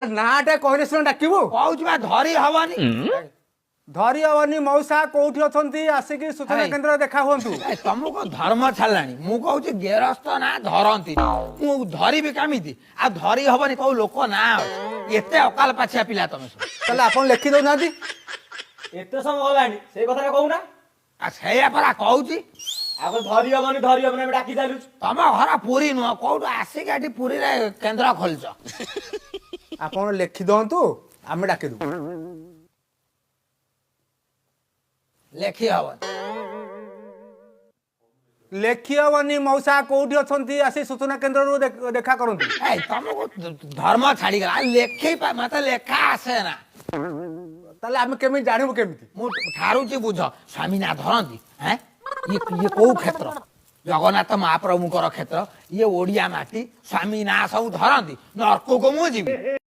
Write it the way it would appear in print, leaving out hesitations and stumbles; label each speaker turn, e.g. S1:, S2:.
S1: नाटा कहले सुन डाकिबू
S2: कहूँ बा धरी हवनी
S1: धरी हवनी मौसा कोठी अछंती आसिकी सूचना
S2: है।
S1: केंद्र देखा हुंतु
S2: तुमको धर्म छाड़लानी मु कहूँ गेरस्थ ना धरती मु धरबी कमिति आ धरी हबनी कहू लोक ना एते अकाल पाछिया पिला तुम सब
S1: ताले आपण लिखि दउ नादी
S3: एते समय गलानी से कथा कहूना
S2: आ सेया परा कहूची
S3: आगो धरी हबनी हम डाकी चालू
S2: तम घर पुरी नुह कौटू आसिक एठी पुरी रे केन्द्र खोलछ
S1: आपण लिखि दंतु आमे डाके दउ
S2: लेखी हवन
S1: लेखि हवनी मौसा कोठी अछंती आसी सूचना केंद्र रु देखा करंतु
S2: ए तुमको धर्म छाड़ी गला लेखी मत लेखा आसे ना
S1: ताले आमे केमि जानिबु केमिति
S2: मु ठारुची बुझ स्वामी ना धरती हैं ये कौ क्षेत्र जगन्नाथ महाप्रभुकर क्षेत्र ये ओडिया माटी स्वामी ना सब धरती नर्क को मु जीवी